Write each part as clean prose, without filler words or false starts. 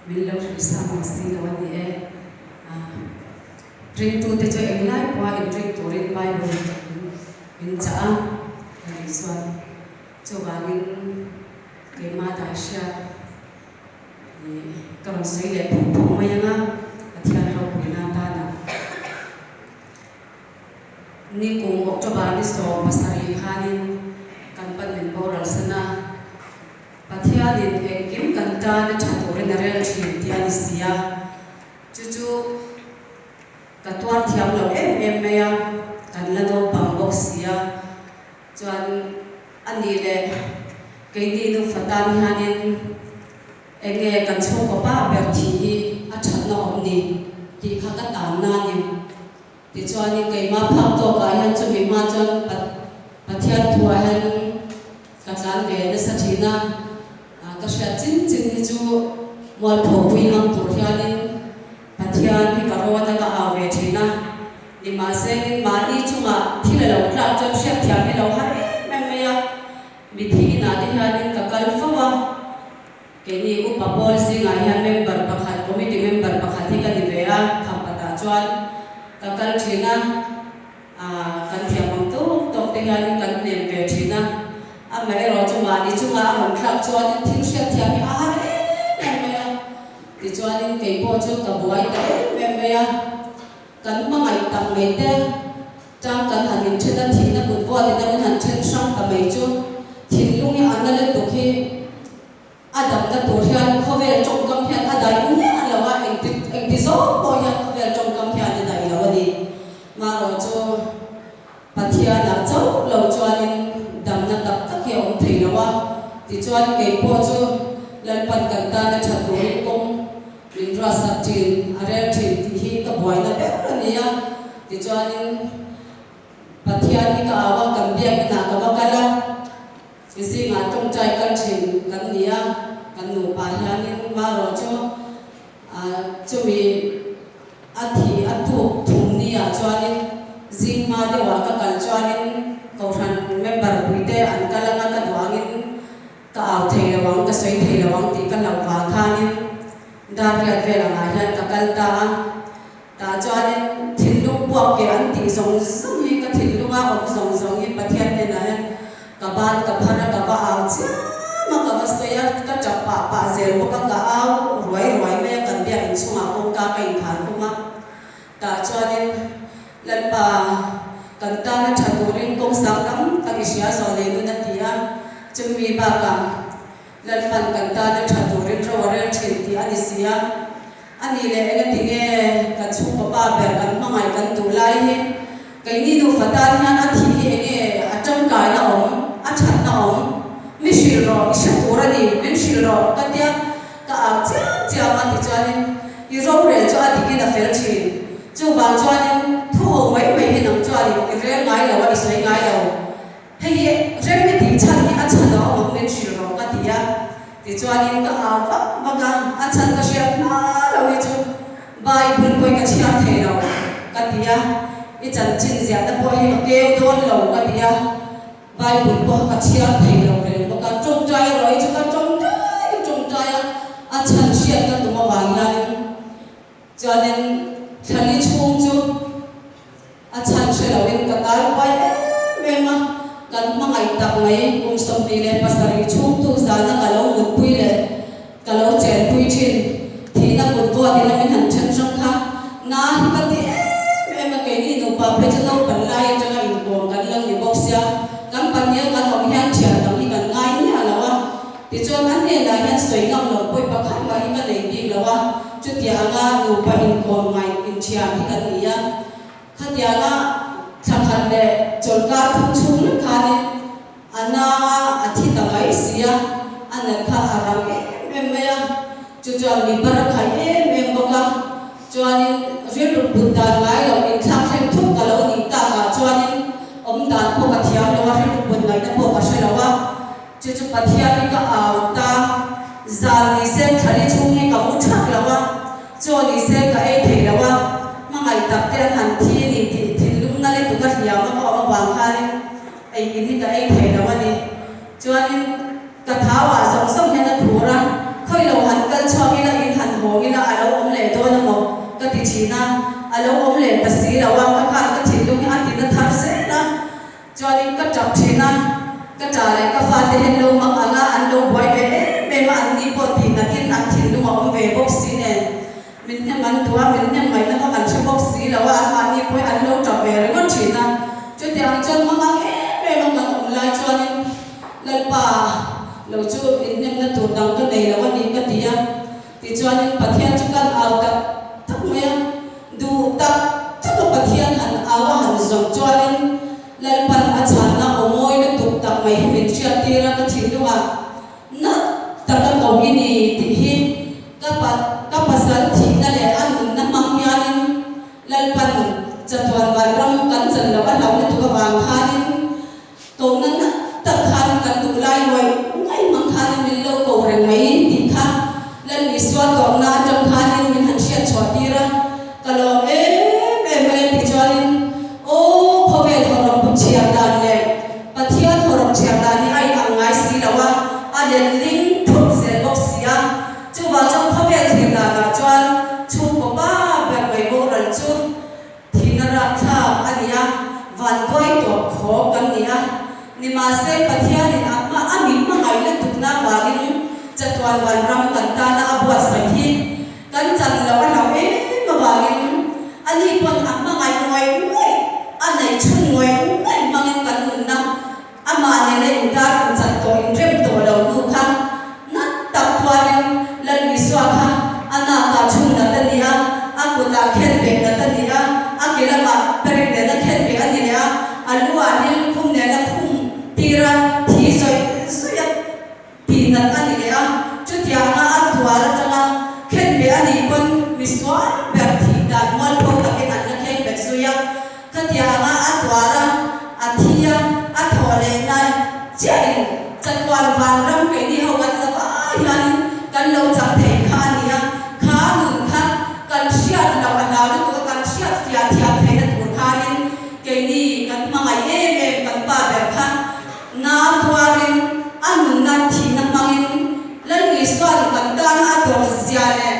mình lâu rồi sao mà xin lâu đi ring tu te cho em lại qua em ring tu ring bay rồi mình trả cái soạn cho bạn cái mà đại sha còn suy lệ phụng mấy nga thiên hậu của nam ta nè ni cùng một cho bạn đi so pasari hanin kan pan min boral sana pathia din ek kim kan ta na thatore na rel thim tiani sia chu katuar thiam lo em meya kan la do pang bok sia chuan ani le cái đi nu phatan hanin enge kan chho ko pa ber thi a that no ni ti kha ka ta na ni ti chuan ni ke ma phak to ka han chu mi ma chuan pathian thua han ka tlan ve na sa thina ka sha chin chin ni chu mol pho pui ang tur hianin pathian hi ka ro na ka a ve thina ni ma se ni ma ni chunga thila lo tla chuan sha thiam ni lo har em meya mi thi na ti hianin ka kal fawa cái này cũng bảo bol sinh ai han member pakhat committee member pakhat hi ka ni ve a kham pata chuan ka kal thina kan thiam ang to te hian kan nem ve thina a mai ro chu ma ni chunga a mon thlak chuan thing sha thiam hi a har em meya ti chuan ke po chu ka buai te em meya kan ma ngai tam mai te chang kan hanin thena thina kun po te kan han chen sang ta mai chu thin lung hi an le to khi adam ta to hian khovel trong kam hian adai ne alawa eng ti zo po hian khovel trong kam hian ni dai lawani ma ro chu pathia na chau lo chuanin dam na tak tak hi om thei lawa ti chuan ke po chu lan pan kan ta na thaturi kom min ra sa tin arel thin ti hi ka boy na ber ania ti chuanin pathia ni ka awa kan biak na ka ba kala isi nga trong trai kan thin kan nia kan nu pa hianin ma ro chu mi athi athu thum nia chuanin zing ma de wa ka kal chuanin ko than member buite an kalanga ka duangin ka aw thei lawang ka soi thei lawang ti kan law wa khanin dar riat vela nga hian ka kal ta chuanin thinlung puak ke an ti zong zong hi ka thinlunga om zong zong hi pathian ne na kaban kabhana kaba aw chi ma ka vastoya ka chapa pa zel ko ka aw roi me kan bia in chunga ko ka kai khan kuma ta chuanin lan pa kan ta na thaturin kong sang kam ta ki sia so le nu na tia chumi ba ka lan pan kan ta na thaturin raware thin ti ani sia ani le ene tinge ka chu pa ber kan mangai kan tu lai hi kai ni nu fatan hian a thi hi enge a cham kai na om a that na om mi shil ro isha tura ni min shil ro ka tia ka a chia ma ti chuanin i ro re chu a dikin a fel thin chu ba chuanin thu ho mai hi nam chuanin i re ngai lo wa i soi ngai lo hei re mi ti chan hi a chan na om min shil ro ka tia ti chuanin ka a va ka a chan ka shia na lo hi chu bai bul poi ka chia thei lo ka tia i chan chin zia na poi hi ke don lo ka tia bai bul po ka chia thei lo re mo ka trong trai roi chu ka trong trai a chan shia ka tu ma wang ya ni chuanin thali chung chu a chan she lo in ka tal pai me ma kan ma ngai tak ngai kum som ti le pasari chung tu za na ka lo mut pui le ka lo chen pui thin thi na kun po ti na min han chan sang kha na hi ka ti me ma ke ni no pa pe cha lo pan lai cha ga in ko kan lang ni box ya kan pan ya kan om hian chia lam hi kan ngai ni alawa ti chuan an ne la hian soi ngam lo poi pa khan ma hi ka nei bi lawa chu ti anga nu pa in ko ngai in chia hi kan ni ya kha ti anga thakhan le chol ka thum chung le khani ana athi ta mai sia ana kha arang em ya chu chuan mi bar khai em boka chuanin ri ru buddha ngai lo in thak them thuk ka lo ni ta ka chuanin om dan po ka thiam lo ri ru bud ngai na po ka she lawa chu pathia ni ka aw ta zal ni se thali chung hi ka mu thak lawa cho ni se ka e thei lawa ma ngai tak te han thi ni ti thilung na le tu ka hiam ma ko ma wang khanin ai ni ka e thei lawa ni chuanin ka thawa song song he na thura chua ila in han ho ila alo om le do na mo ka ti china alo om le ta si la wa ka ka thi lu hi ati na thar se na chua ni ka chap china ka cha le ka fa te hen lo ma anga an lo boy ve me ma an ni po ti na tin an thi lu ma om ve box si ne min ne man tua min ne mai na ka kan che box si la wa an ma ni po an lo chap ve re ngon china chu ti ang chon ma ma he me ma kan om lai chua ni lai pa lo chu in nem na tu dang ka nei la wa ni ka ti ya ti chuan in pathian chu kan au ta thak mai du ta chu ka pathian han awa han zong chuan in lal pan a chan na omoi na tu tak mai hi min chia ti ra ka thil luwa na ta ka ko hi ni ti hi ka pasal thi na le an na mang hian in lal pan chatwan wan ram kan chan lo an lo na tu ka wang khanin ko na na ta khan kan du lai wai ngai mang khan min lo ko reng mai ti kha lan mi swat ko na jam khanin min han sia choti ra kalo me ti chuanin o khovel horom pu chiam dan le pathian horom chiam dan ni ai angai si lawa a len ling thuk se bok sia chu wa chong khovel thim la ga chuan chu ko ba ba mai bo ran chu thinara tha ania van koi to kho kan nia ni ma se pathian ni amma amin ma ngai le tukna wagin chatwan wan ram kan ta na abwa sahi kan chan lawa lawe ma wagin ani pon amma ngai noi noi anai chun noi ngai mangin kan mun na ama ne le intar chan to in rem to lo nu kha na tapwarin lan mi swa kha ana ka chun na ta nia akuta khen be na ta nia akila ma perek de na khen be ani nia alu ani khum ne na khum tira thi soi suya pinat ani le a chutia nga atwara changa khen be ani kon miswa ber thi da mol po ta ke an na khen be suya katia nga atwara athia athole na chain chatwan van ram ke ni ho kan sa ba yani kan lo chak the kha nia kha nun kha kan siat la ana ru ko kan siat sia thia the na tur kha nin ke ni kan ma ngai em kan pa ber kha na twarin anun na thi na mangin lan ni swan kan ta na ator sia le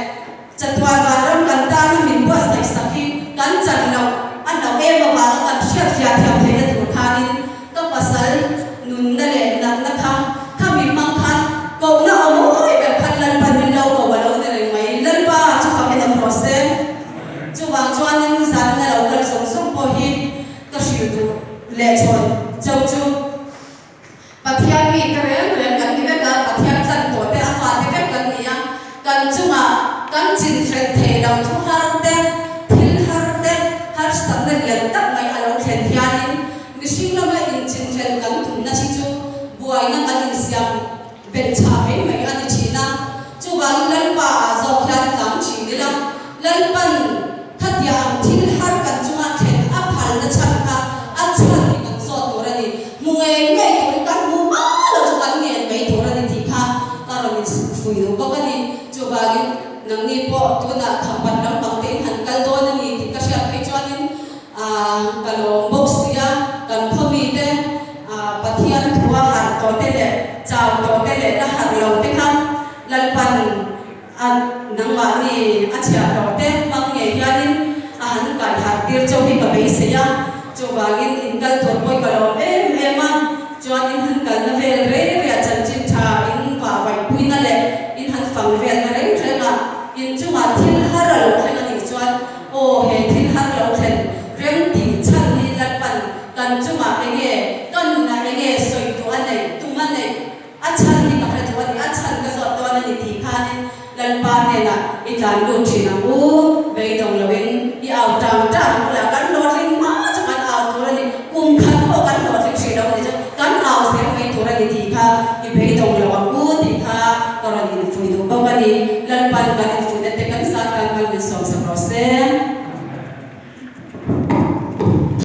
chatwan van ram kan ta na min bo sai sakhi kan chan lo an lo em ba ka kan siat sia thia the na tur kha nin ka pasal nun na le nak na kha mi mang khan ko na omoi ber khan lan pan min lo ko ba lo na re mai lan pa chu ka ke na process chu wang chuan in zan na lo kal song song po hi ka shiu du le chon chau chu pathian mi karen ren kan ni ka pathian chan to te a fa te kan nia kan chunga kan chin fren the lo thu har te thil har te har stam na lian tak mai alo thlen hianin mishing lo ma in chin fren kan thum na chi chu buai na kan in siam ben cha mai ani china chu wang lan pa zo khan kam chi ni la lan pan khatia am thil har kan chunga thlen a phal na chan ka a chan ni kan so to ra ni munge ngai to kan mu ma lo chu kan ngen mai to ra ni thi kha karon ni fui do ba ni chu wang nang ni po tu na khampan lam pang te han kal do na ni ti ka sha kai chuanin kalong box sia kan khomi te pathian thua har to te le chau to te le na har lo te kham lal pan nang ma ni a chia to te mang nge hianin a han kai har tir cho hi ka bei se ya chu wangin in kal to poi ka lo em ma chuanin han kal na vel re re chan chin tha in wa vai pui na le in han fang vel na re nga in chu ma thil har lo thlen ani chuan o he thil har lo thlen rem ti chan hi lal pan kan chu ma enge kan na enge soi to anai tu ma nei a chan hi ka hra to ani a chan ka zo to ani ti khanin lal pa ne na i kan lu chi na u bei dong lovin i au tang tang la kan lo thing ma chu kan au to ani kum khan ko kan lo thing chi do ni chu kan au se mai to ani ti kha i bei dong lo u ti kha to ani fui do ba ni lal pan kan fui ne te kan sa kan mal ni som